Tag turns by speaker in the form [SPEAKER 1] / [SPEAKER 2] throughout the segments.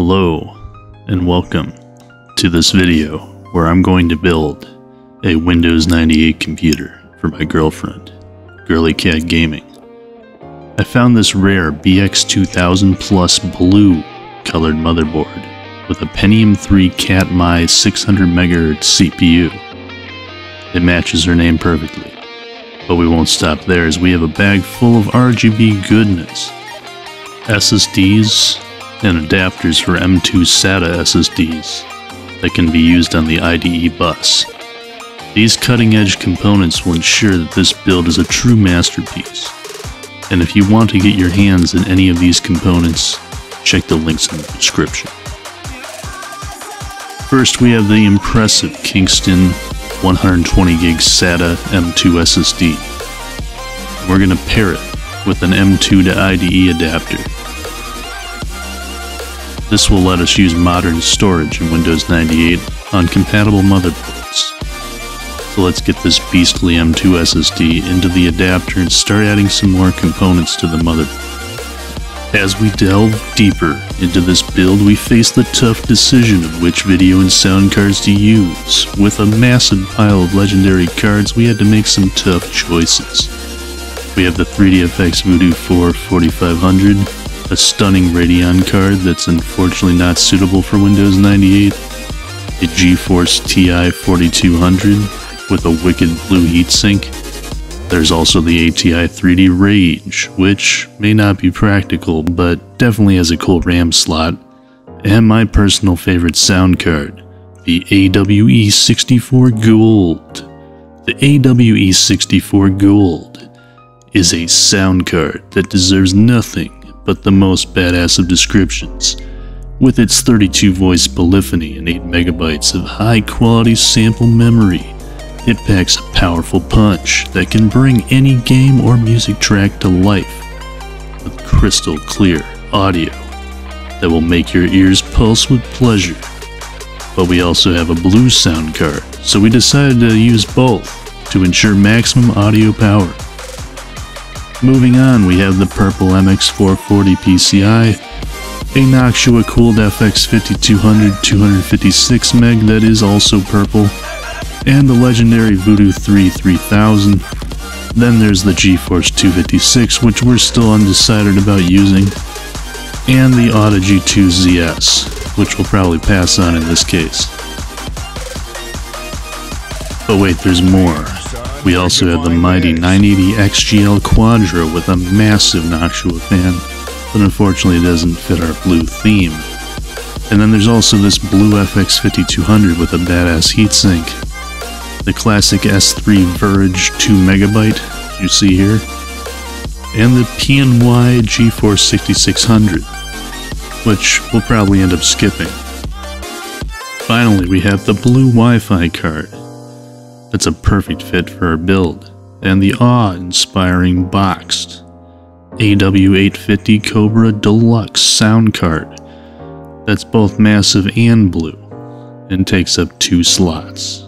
[SPEAKER 1] Hello and welcome to this video where I'm going to build a Windows 98 computer for my girlfriend, Girly Cat Gaming. I found this rare BX2000 Plus blue colored motherboard with a Pentium 3 Katmai 600 MHz CPU. It matches her name perfectly, but we won't stop there as we have a bag full of RGB goodness, SSDs, and adapters for M.2 SATA SSDs that can be used on the IDE bus. These cutting-edge components will ensure that this build is a true masterpiece, and if you want to get your hands on any of these components, check the links in the description. First, we have the impressive Kingston 120GB SATA M.2 SSD. We're going to pair it with an M.2 to IDE adapter. This will let us use modern storage in Windows 98 on compatible motherboards. So let's get this beastly M.2 SSD into the adapter and start adding some more components to the motherboard. As we delve deeper into this build, we face the tough decision of which video and sound cards to use. With a massive pile of legendary cards, we had to make some tough choices. We have the 3DFX Voodoo 4500, a stunning Radeon card that's unfortunately not suitable for Windows 98, a GeForce TI 4200 with a wicked blue heatsink. There's also the ATI 3D Rage, which may not be practical, but definitely has a cool RAM slot, and my personal favorite sound card, the AWE64 Gold. The AWE64 Gold is a sound card that deserves nothing but the most badass of descriptions. With its 32 voice polyphony and 8 MB of high quality sample memory, it packs a powerful punch that can bring any game or music track to life with crystal clear audio that will make your ears pulse with pleasure. But we also have a blue sound card, so we decided to use both to ensure maximum audio power. Moving on, we have the purple MX440 PCI, a Noctua cooled FX 5200 256 meg that is also purple, and the legendary Voodoo 3000. Then there's the GeForce 256, which we're still undecided about using, and the Audigy 2ZS, which we'll probably pass on in this case. But wait, there's more. We also have the mighty 980 XGL Quadro with a massive Noctua fan, but unfortunately it doesn't fit our blue theme. And then there's also this blue FX 5200 with a badass heatsink, the classic S3 Verge 2 MB you see here, and the PNY GeForce 6600, which we'll probably end up skipping. Finally, we have the blue Wi-Fi card. That's a perfect fit for our build, and the awe-inspiring boxed AWE64 Cobra Deluxe sound card. That's both massive and blue, and takes up 2 slots.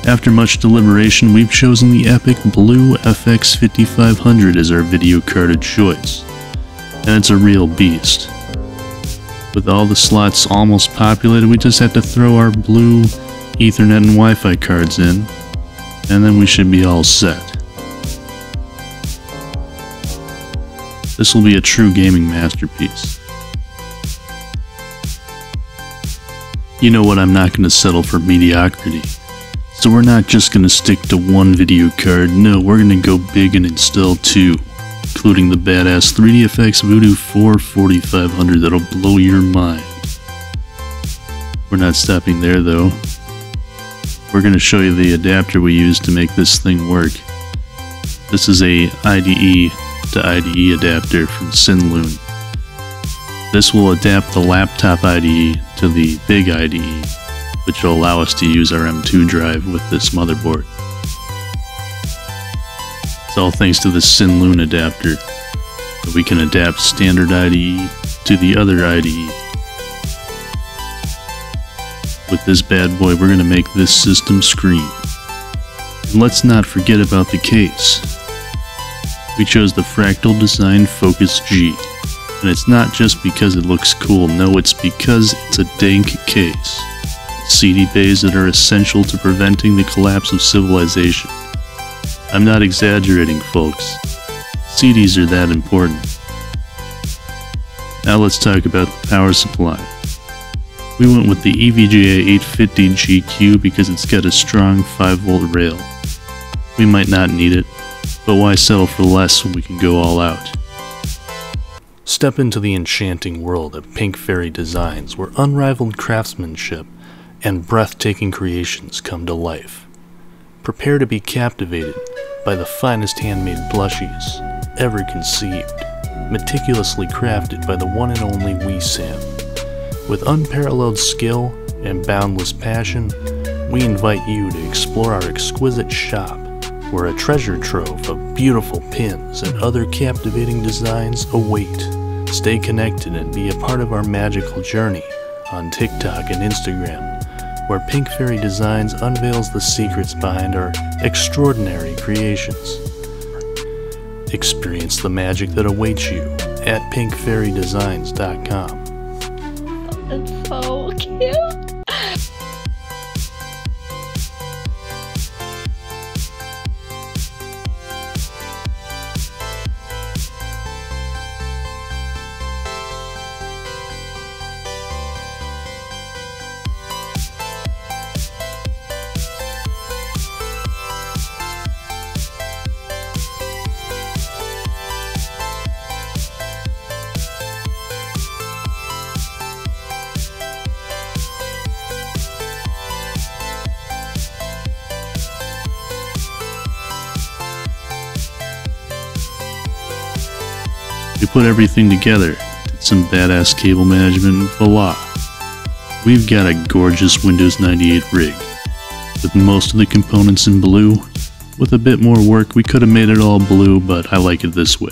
[SPEAKER 1] After much deliberation, we've chosen the epic blue FX 5500 as our video card of choice, and it's a real beast. With all the slots almost populated, we just have to throw our blue Ethernet and Wi-Fi cards in, and then we should be all set. This will be a true gaming masterpiece. You know what, I'm not going to settle for mediocrity. So we're not just going to stick to one video card, no, we're going to go big and install 2, including the badass 3DFX Voodoo 4500 that'll blow your mind. We're not stopping there though. We're going to show you the adapter we used to make this thing work. This is a IDE to IDE adapter from Sinloon. This will adapt the laptop IDE to the big IDE, which will allow us to use our M.2 drive with this motherboard. It's all thanks to the Sinloon adapter, that we can adapt standard IDE to the other IDE. With this bad boy, we're going to make this system scream. And let's not forget about the case. We chose the Fractal Design Focus G. And it's not just because it looks cool, no, it's because it's a dank case. CD bays that are essential to preventing the collapse of civilization. I'm not exaggerating, folks. CDs are that important. Now let's talk about the power supply. We went with the EVGA 850 GQ because it's got a strong 5V rail. We might not need it, but why settle for less when we can go all out? Step into the enchanting world of PinkFairyDesigns, where unrivaled craftsmanship and breathtaking creations come to life. Prepare to be captivated by the finest handmade plushies ever conceived, meticulously crafted by the one and only Wee Sam. With unparalleled skill and boundless passion, we invite you to explore our exquisite shop, where a treasure trove of beautiful pins and other captivating designs await. Stay connected and be a part of our magical journey on TikTok and Instagram, where PinkFairyDesigns unveils the secrets behind our extraordinary creations. Experience the magic that awaits you at PinkFairyDesigns.com.
[SPEAKER 2] It's so cute.
[SPEAKER 1] We put everything together, did some badass cable management, and voila! We've got a gorgeous Windows 98 rig, with most of the components in blue. With a bit more work, we could have made it all blue, but I like it this way.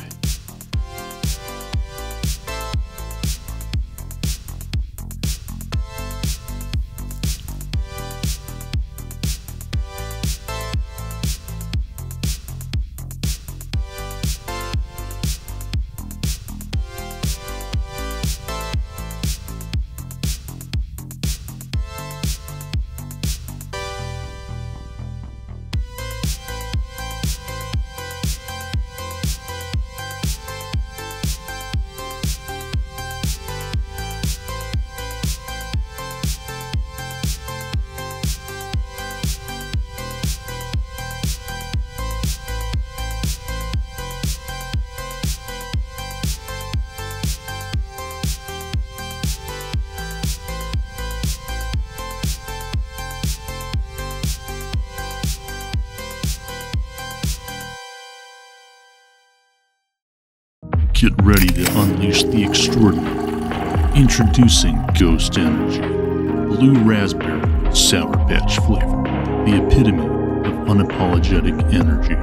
[SPEAKER 1] Get ready to unleash the extraordinary. Introducing Ghost Energy. Blue raspberry, Sour Patch flavor. The epitome of unapologetic energy.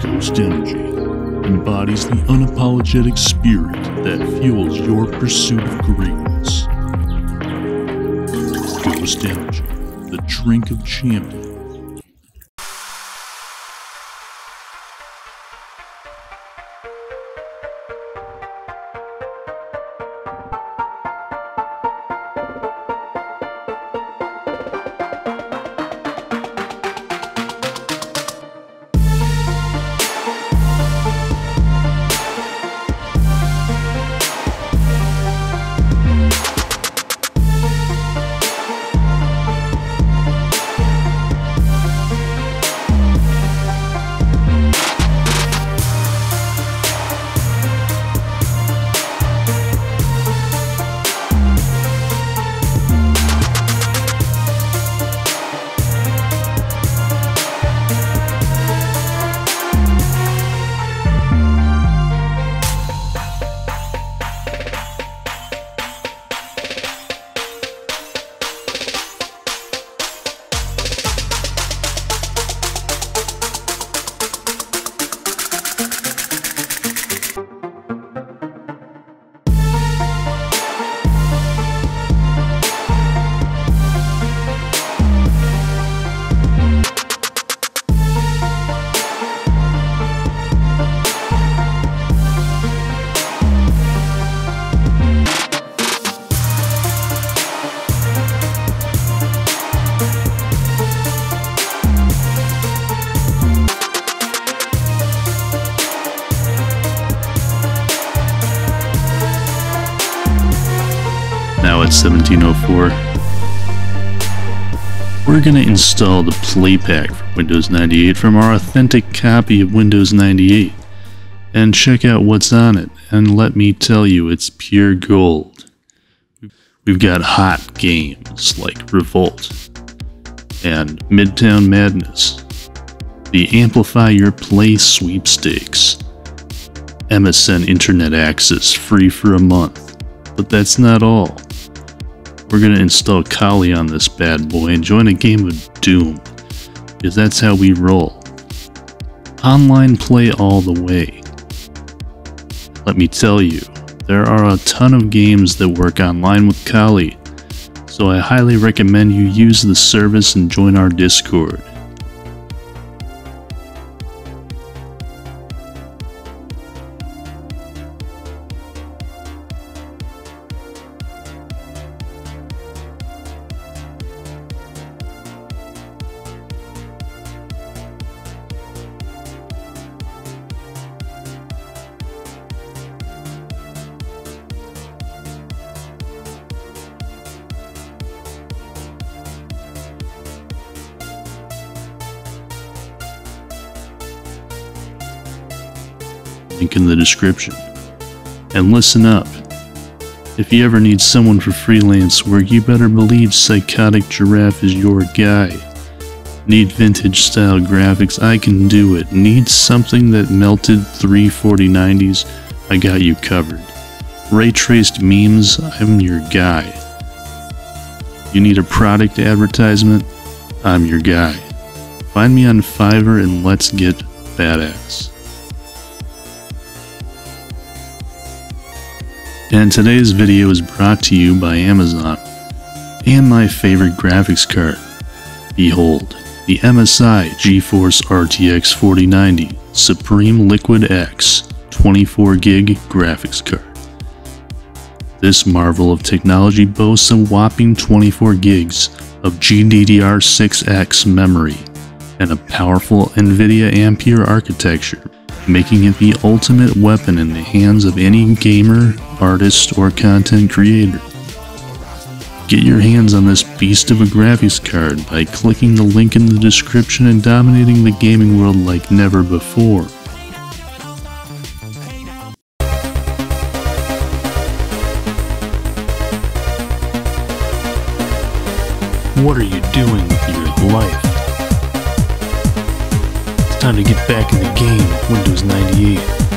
[SPEAKER 1] Ghost Energy embodies the unapologetic spirit that fuels your pursuit of greatness. Ghost Energy, the drink of champions. 1704. We're going to install the playpack for Windows 98 from our authentic copy of Windows 98 and check out what's on it, and let me tell you, it's pure gold. We've got hot games like Revolt and Midtown Madness, the Amplify Your Play sweepstakes, MSN Internet Access free for a month, but that's not all. We're going to install Kali on this bad boy and join a game of Doom, because that's how we roll. Online play all the way. Let me tell you, there are a ton of games that work online with Kali, so I highly recommend you use the service and join our Discord. Link in the description. And listen up. If you ever need someone for freelance work, you better believe Psychotic Giraffe is your guy. Need vintage style graphics? I can do it. Need something that melted 34090s? I got you covered. Ray traced memes? I'm your guy. You need a product advertisement? I'm your guy. Find me on Fiverr and let's get badass. And today's video is brought to you by Amazon and my favorite graphics card. Behold, the MSI GeForce RTX 4090 Supreme Liquid X 24GB graphics card. This marvel of technology boasts a whopping 24 gigs of GDDR6X memory and a powerful NVIDIA Ampere architecture, making it the ultimate weapon in the hands of any gamer, artist, or content creator. Get your hands on this beast of a graphics card by clicking the link in the description and dominating the gaming world like never before. What are you doing with your life? It's time to get back in the game with Windows 98.